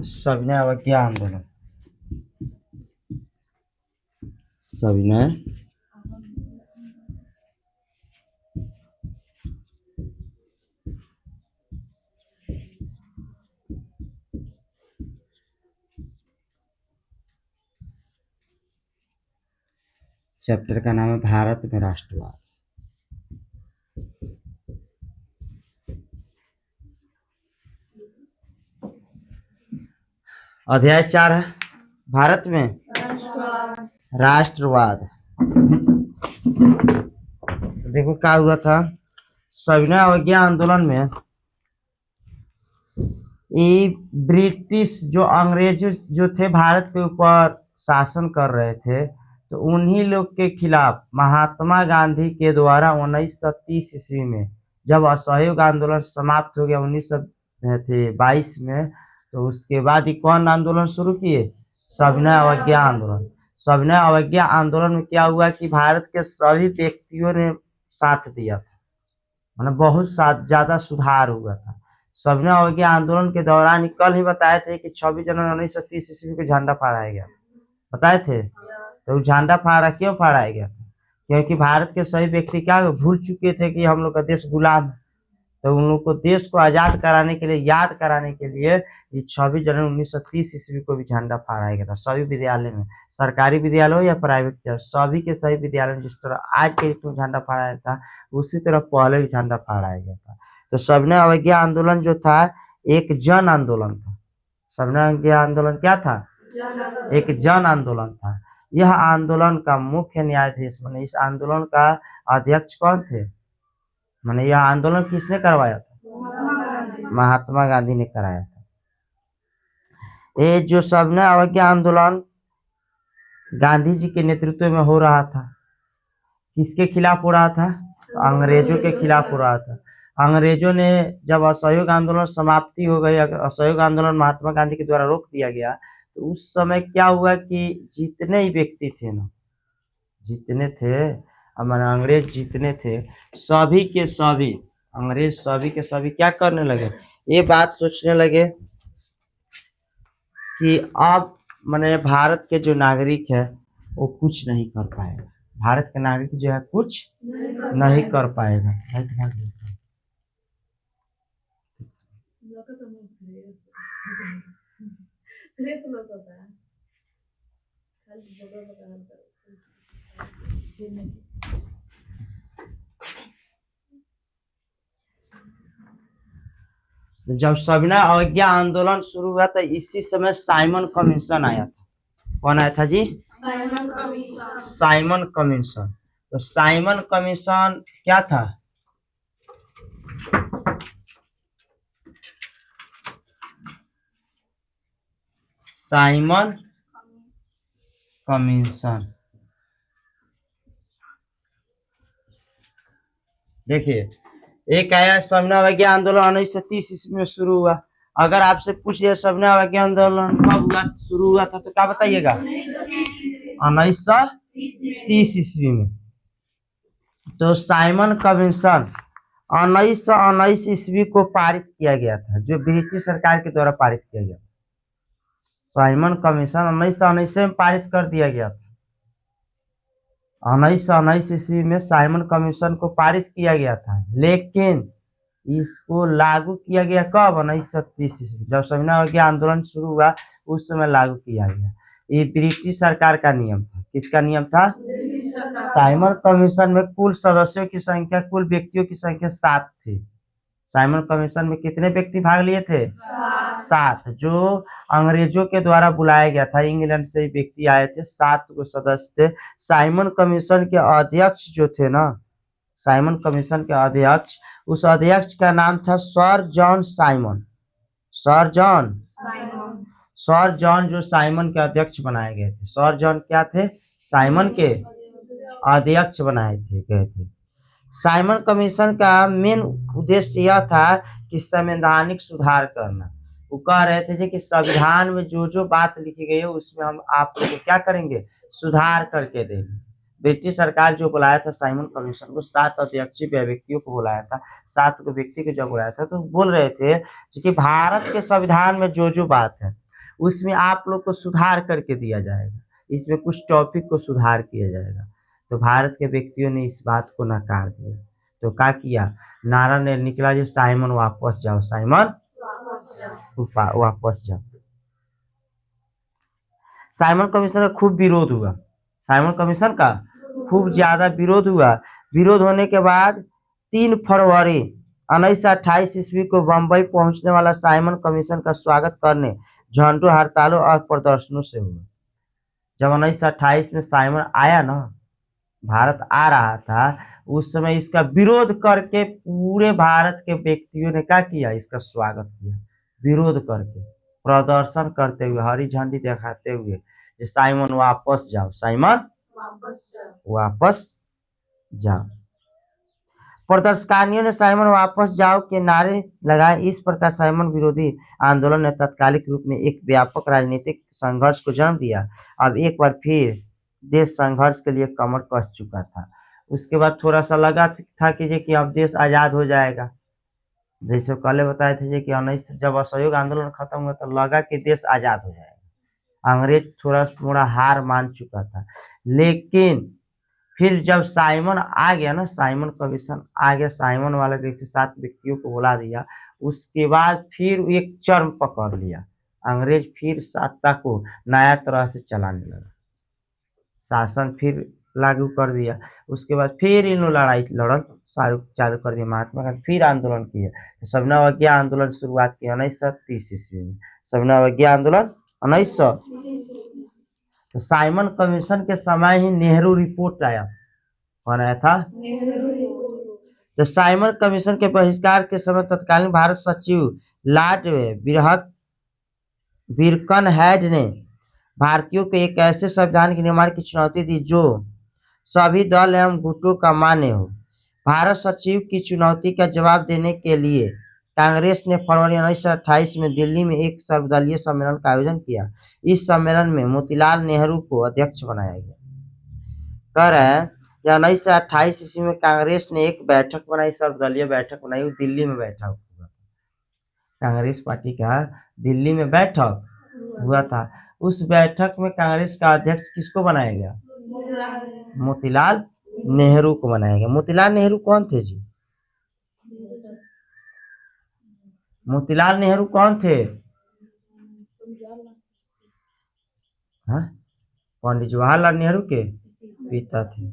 सविनय अवज्ञा आंदोलन। सविनय चैप्टर का नाम है भारत में राष्ट्रवाद। अध्याय 4 है भारत में राष्ट्रवाद। देखो क्या हुआ था सविनय अवज्ञा आंदोलन में। ये ब्रिटिश जो अंग्रेज जो थे भारत के ऊपर शासन कर रहे थे, तो उन्हीं लोग के खिलाफ महात्मा गांधी के द्वारा 1930 ईस्वी में जब असहयोग आंदोलन समाप्त हो गया 1922 में, तो उसके बाद ही कौन आंदोलन शुरू किए? सविनय अवज्ञा आंदोलन। सविनय अवज्ञा आंदोलन में क्या हुआ कि भारत के सभी व्यक्तियों ने साथ दिया था, मतलब बहुत ज्यादा सुधार हुआ था। सविनय अवज्ञा आंदोलन के दौरान कल ही बताए थे कि 26 जनवरी 1930 ईस्वी को झंडा फहराया गया, बताए थे। तो झंडा फहरा क्यों फहराया गया था? क्योंकि भारत के सभी व्यक्ति क्या भूल चुके थे कि हम लोग का देश गुलाम है, तो उन लोग को देश को आजाद कराने के लिए, याद कराने के लिए ये 26 जनवरी 1930 ईस्वी को भी झंडा फहराया गया था। सभी विद्यालय में, सरकारी विद्यालय हो या प्राइवेट, सभी के सभी विद्यालय में जिस तरह आज के इसमें झंडा फहराया था, उसी तरह पहले भी झंडा फहराया गया था। तो सविनय अवज्ञा आंदोलन जो था एक जन आंदोलन था। सविनय अवज्ञा आंदोलन क्या था? एक जन आंदोलन था। यह आंदोलन का मुख्य न्यायाधीश, मैंने इस आंदोलन का अध्यक्ष कौन थे? मैंने यह आंदोलन किसने करवाया था? महात्मा गांधी ने कराया था। ये जो सविनय अवज्ञा आंदोलन गांधी जी के नेतृत्व में हो रहा था, किसके खिलाफ हो रहा था? अंग्रेजों के खिलाफ हो रहा था। अंग्रेजों ने जब असहयोग आंदोलन समाप्ति हो गई, असहयोग आंदोलन महात्मा गांधी के द्वारा रोक दिया गया, तो उस समय क्या हुआ कि जितने ही व्यक्ति थे ना, जितने थे हमारे अंग्रेज जितने थे, सभी के सभी अंग्रेज सभी के सभी क्या करने लगे? ये बात सोचने लगे कि अब मैंने भारत के जो नागरिक है वो कुछ नहीं कर पाएगा। भारत के नागरिक जो है कुछ नहीं कर पाएगा। जब सविनय अवज्ञा आंदोलन शुरू हुआ था, इसी समय साइमन कमीशन आया था। कौन आया था जी? Simon Commission. तो साइमन कमीशन क्या था? साइमन कमीशन, देखिए एक आया सविनय अवज्ञा आंदोलन 1930 ईस्वी में शुरू हुआ। अगर आपसे पूछ लिया सविनय अवज्ञा आंदोलन कब हुआ, शुरू हुआ था, तो क्या बताइएगा? 1930 ईस्वी में। तो साइमन कमीशन 1919 ईस्वी को पारित किया गया था, जो ब्रिटिश सरकार के द्वारा पारित किया गया। साइमन कमीशन 1919 में पारित कर दिया गया था। 1919 ईस्वी में साइमन कमीशन को पारित किया गया था, लेकिन इसको लागू किया गया कब? 1930 ईस्वी, जब सविनय अवज्ञा आंदोलन शुरू हुआ उस समय लागू किया गया। ये ब्रिटिश सरकार का नियम था। किसका नियम था? साइमन कमीशन में कुल सदस्यों की संख्या, कुल व्यक्तियों की संख्या 7 थी। साइमन कमीशन में कितने व्यक्ति भाग लिए थे? 7, जो अंग्रेजों के द्वारा बुलाया गया था। इंग्लैंड से व्यक्ति आए थे, 7 को सदस्य थे। साइमन कमीशन के अध्यक्ष जो थे ना, साइमन कमीशन के अध्यक्ष, उस अध्यक्ष का नाम था sir John Simon. Sir John जो साइमन के अध्यक्ष बनाए गए थे। सर जॉन क्या थे? साइमन के अध्यक्ष बनाए गए थे। साइमन कमीशन का मेन उद्देश्य यह था कि संवैधानिक सुधार करना। वो कह रहे थे कि संविधान में जो जो बात लिखी गई है उसमें हम आप लोग को क्या करेंगे? सुधार करके देंगे। ब्रिटिश सरकार जो बुलाया था साइमन कमीशन को, 7 अध्यक्षीय व्यक्तियों को बुलाया था, 7 को व्यक्ति को जब बुलाया था, तो बोल रहे थे कि भारत के संविधान में जो जो बात है उसमें आप लोग को सुधार करके दिया जाएगा, इसमें कुछ टॉपिक को सुधार किया जाएगा। तो भारत के व्यक्तियों ने इस बात को नकार दिया। तो क्या किया, नारा ने निकला जो साइमन वापस जाओ, साइमन वापस जाओ। साइमन कमीशन का खूब विरोध हुआ, साइमन कमीशन का खूब ज्यादा विरोध हुआ। विरोध होने के बाद 3 फरवरी 1928 ईस्वी को बम्बई पहुंचने वाला साइमन कमीशन का स्वागत करने झंडों, हड़तालों और प्रदर्शनों से हुआ। जब 1928 में साइमन आया ना, भारत आ रहा था, उस समय इसका विरोध करके पूरे भारत के व्यक्तियों ने क्या किया, इसका स्वागत किया, विरोध करके, प्रदर्शन करते हुए, हरी झंडी दिखाते हुए, साइमन वापस जाओ, साइमन वापस जाओ। प्रदर्शनकारियों ने साइमन वापस जाओ के नारे लगाए। इस प्रकार साइमन विरोधी आंदोलन ने तात्कालिक रूप में एक व्यापक राजनीतिक संघर्ष को जन्म दिया। अब एक बार फिर देश संघर्ष के लिए कमर कस चुका था। उसके बाद थोड़ा सा लगा था कि अब देश आजाद हो जाएगा, जैसे कल बताए थे कि 19 जब असहयोग आंदोलन खत्म हुआ तो लगा कि देश आजाद हो जाएगा, अंग्रेज थोड़ा हार मान चुका था। लेकिन फिर जब साइमन आ गया ना, साइमन कमीशन आ गया, साइमन वाले व्यक्ति 7 व्यक्तियों को बुला दिया, उसके बाद फिर एक चरम पकड़ लिया, अंग्रेज फिर सत्ता को नया तरह से चलाने लगा, शासन फिर लागू कर दिया। उसके बाद फिर इन लड़ाई लड़ल चालू कर दिया, महात्मा गांधी फिर आंदोलन किया। तो सविनय अवज्ञा आंदोलन शुरुआत की 1930 ईस्वी में, सविनय अवज्ञा आंदोलन 1900। तो साइमन कमीशन के समय ही नेहरू रिपोर्ट आया, कौन आया था, तो साइमन कमीशन के बहिष्कार के समय तत्कालीन भारत सचिव लॉर्ड बिरकनहेड ने भारतीयों को एक ऐसे संविधान के निर्माण की चुनौती दी जो सभी दल एवं गुटों का मान्य हो। भारत सचिव की चुनौती का जवाब देने के लिए कांग्रेस ने फरवरी 1928 में दिल्ली में एक सर्वदलीय सम्मेलन का आयोजन किया। इस सम्मेलन में मोतीलाल नेहरू को अध्यक्ष बनाया गया। कह रहे हैं 1928 ईस्वी में कांग्रेस ने एक बैठक बनाई, सर्वदलीय बैठक बनाई, दिल्ली में बैठा हुआ, कांग्रेस पार्टी का दिल्ली में बैठक हुआ था। उस बैठक में कांग्रेस का अध्यक्ष किसको बनाया गया, मोतीलाल नेहरू को बनाया गया। मोतीलाल नेहरू कौन थे जी, मोतीलाल नेहरू कौन थे, हाँ, पंडित जवाहरलाल नेहरू के पिता थे।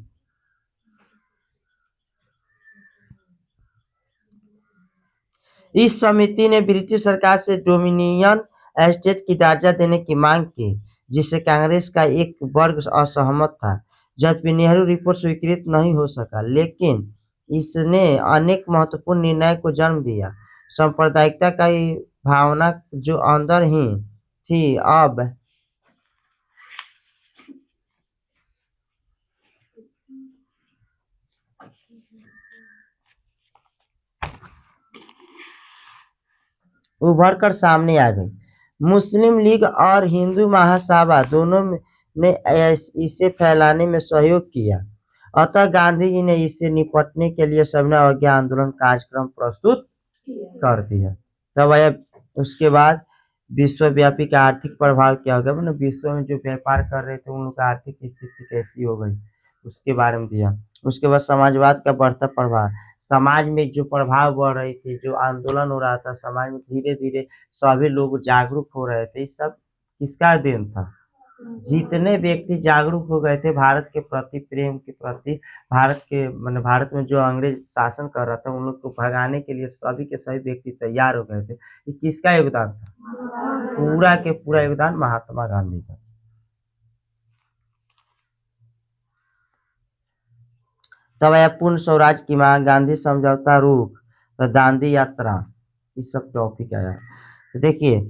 इस समिति ने ब्रिटिश सरकार से डोमिनियन एस्टेट की दर्जा देने की मांग की, जिससे कांग्रेस का एक वर्ग असहमत था। यद्यपि नेहरू रिपोर्ट स्वीकृत नहीं हो सका, लेकिन इसने अनेक महत्वपूर्ण निर्णय को जन्म दिया। सांप्रदायिकता की भावना जो अंदर ही थी, अब उभर कर सामने आ गई। मुस्लिम लीग और हिंदू महासभा दोनों ने इसे फैलाने में सहयोग किया। अतः गांधी जी ने इससे निपटने के लिए सविनय अवज्ञा आंदोलन कार्यक्रम प्रस्तुत कर दिया। तब आया उसके बाद विश्वव्यापी का आर्थिक प्रभाव क्या हो गया, मतलब विश्व में जो व्यापार कर रहे थे उन लोग का आर्थिक स्थिति कैसी हो गई, उसके बारे में दिया। उसके बाद समाजवाद का बढ़ता प्रभाव, समाज में जो प्रभाव बढ़ रही थी, जो आंदोलन हो रहा था समाज में, धीरे धीरे सभी लोग जागरूक हो रहे थे। इस सब किसका देन था, जितने व्यक्ति जागरूक हो गए थे भारत के प्रति, प्रेम के प्रति, भारत के मतलब भारत में जो अंग्रेज शासन कर रहा था उन लोग को भगाने के लिए सभी के सभी व्यक्ति तैयार हो गए थे। ये किसका योगदान था, पूरा के पूरा योगदान महात्मा गांधी का। तब आया पूर्ण स्वराज की मांग, गांधी समझौता रुख, तो दांडी यात्रा, ये सब टॉपिक आया। तो देखिए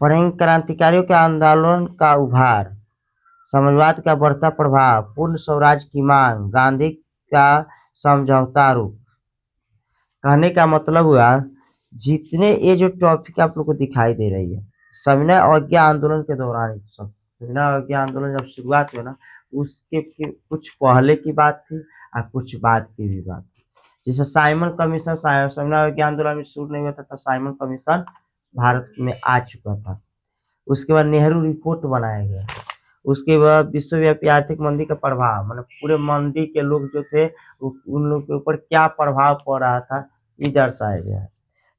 पढ़ेंगे क्रांतिकारियों के आंदोलन का उभार, समाजवाद का बढ़ता प्रभाव, पूर्ण स्वराज की मांग, गांधी का समझौता रुख। कहने का मतलब हुआ जितने ये जो टॉपिक आप लोग को दिखाई दे रही है, सविनय अवज्ञा आंदोलन के दौरान, सब सविनय अवज्ञा आंदोलन जब शुरुआत हुआ ना, उसके कुछ पहले की बात थी और कुछ बाद की भी बात थी। जैसे साइमन कमीशन, सविनय अवज्ञा आंदोलन में शुरू नहीं हुआ था तो साइमन कमीशन भारत में आ चुका था। उसके बाद नेहरू रिपोर्ट बनाया गया। उसके बाद विश्वव्यापी आर्थिक मंदी का प्रभाव, मतलब पूरे मंदी के लोग जो थे उन लोग के ऊपर क्या प्रभाव पड़ रहा था, ये दर्शाया गया है।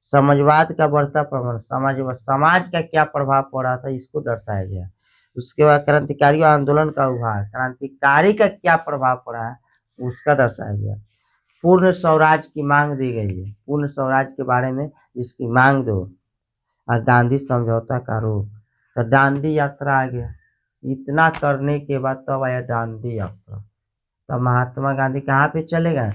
समाजवाद का बढ़ता प्रभाव, समाज का क्या प्रभाव पड़ रहा था, इसको दर्शाया गया है। उसके बाद क्रांतिकारी आंदोलन का उभार, क्रांतिकारी का क्या प्रभाव पड़ा है, उसका दर्शाया गया। पूर्ण स्वराज की मांग दी गई है, पूर्ण स्वराज के बारे में इसकी मांग दो। और गांधी समझौता का रूप, तो दांडी यात्रा आ गया। इतना करने के बाद तब आया दांडी यात्रा। तब महात्मा गांधी कहाँ पे चले गए,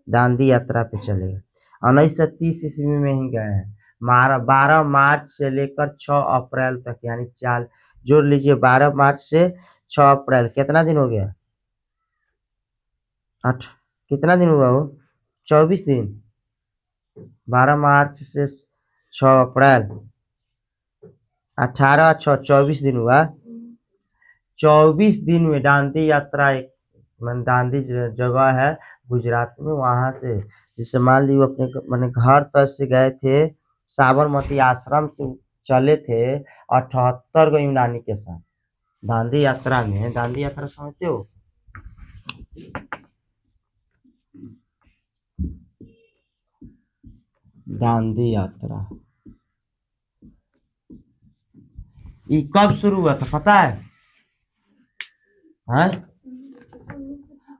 दांडी यात्रा पे चले गए। 1930 ईस्वी में ही गए हैं। 12 मार्च से लेकर 6 अप्रैल तक, यानी चाल जोड़ लीजिए, 12 मार्च से 6 अप्रैल, कितना दिन हो गया, 8, कितना दिन हुआ वो, 24 दिन। 12 मार्च से 6 अप्रैल, 18 6 24 दिन हुआ। 24 दिन में दांडी यात्रा, एक दांडी जगह है गुजरात में, वहां से, जिससे मान लीजिए अपने मैंने घर तक से गए थे, साबरमती आश्रम से चले थे 78 गो यूनानी के साथ दांडी यात्रा में। दांडी यात्रा समझते हो, दांडी यात्रा ये कब शुरू हुआ था पता है?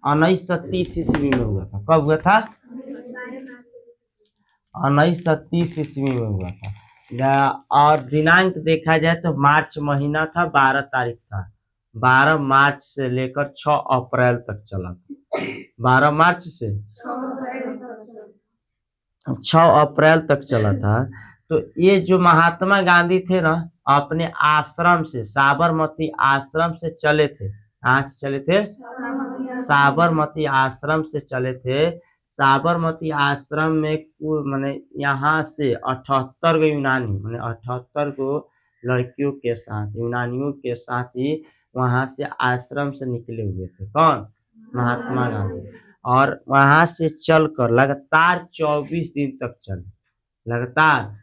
1930 ईस्वी में हुआ था। कब हुआ था? 1930 ईस्वी में हुआ था। और दिनांक देखा जाए तो मार्च महीना था, 12 तारीख था। 12 मार्च से लेकर 6 अप्रैल तक चला था। 12 मार्च से 6 अप्रैल तक चला था। तो ये जो महात्मा गांधी थे ना, अपने आश्रम से, साबरमती आश्रम से चले थे। कहाँ से चले थे? साबरमती आश्रम से चले थे। साबरमती आश्रम में माने यहाँ से 78 गो यूनानी, माने 78 गो लड़कियों के साथ, यूनानियों के साथ ही वहां से आश्रम से निकले हुए थे। कौन? महात्मा गांधी। और वहां से चलकर लगातार 24 दिन तक चले, लगातार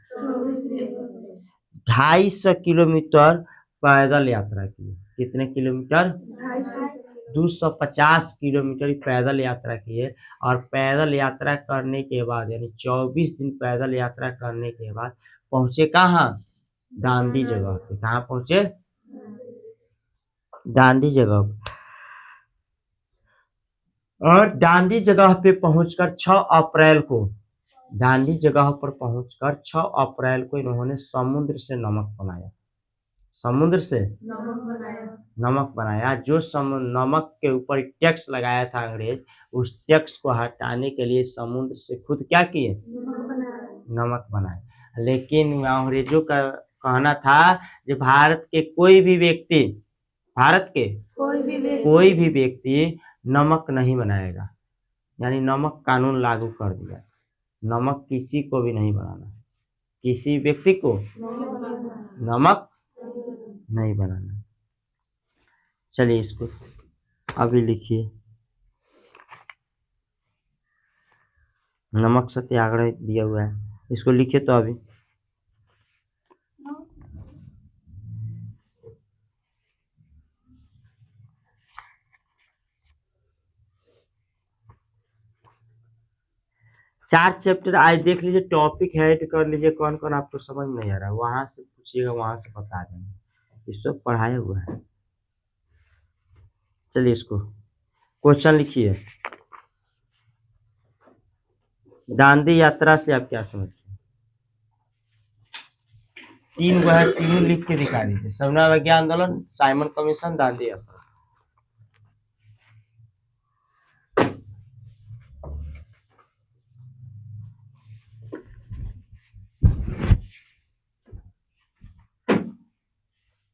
250 किलोमीटर पैदल यात्रा की। कितने किलोमीटर? 250 किलोमीटर पैदल यात्रा की है। और पैदल यात्रा करने के बाद, यानी 24 दिन पैदल यात्रा करने के बाद पहुंचे कहाँ? दांडी जगह पे। कहाँ पहुंचे? दांडी जगह। और दांडी जगह पे पहुंचकर 6 अप्रैल को, दांडी जगह पर पहुंचकर 6 अप्रैल को इन्होंने समुद्र से नमक बनाया। समुद्र से नमक बनाया। जो नमक के ऊपर टैक्स लगाया था अंग्रेज, उस टैक्स को हटाने के लिए समुद्र से खुद क्या किए? नमक बनाए। लेकिन अंग्रेजों का कहना था कि भारत के कोई भी व्यक्ति, भारत के कोई भी व्यक्ति नमक नहीं बनाएगा, यानी नमक कानून लागू कर दिया। नमक किसी को भी नहीं बनाना, किसी व्यक्ति को नमक नहीं बनाना। चलिए इसको अभी लिखिए, नमक सत्याग्रह दिया हुआ है, इसको लिखिए तो अभी। चार चैप्टर आज देख लीजिए, टॉपिक हेड कर लीजिए, कौन कौन आपको समझ नहीं आ रहा है वहां से पूछिएगा, वहां से बता देंगे, इस सब पढ़ाया हुआ है। चलिए इसको क्वेश्चन लिखिए, दांडी यात्रा से आप क्या समझते हैं? 3 वह तीनों लिख के दिखा दीजिए। सविनय अवज्ञा आंदोलन, साइमन कमीशन, दांडी यात्रा।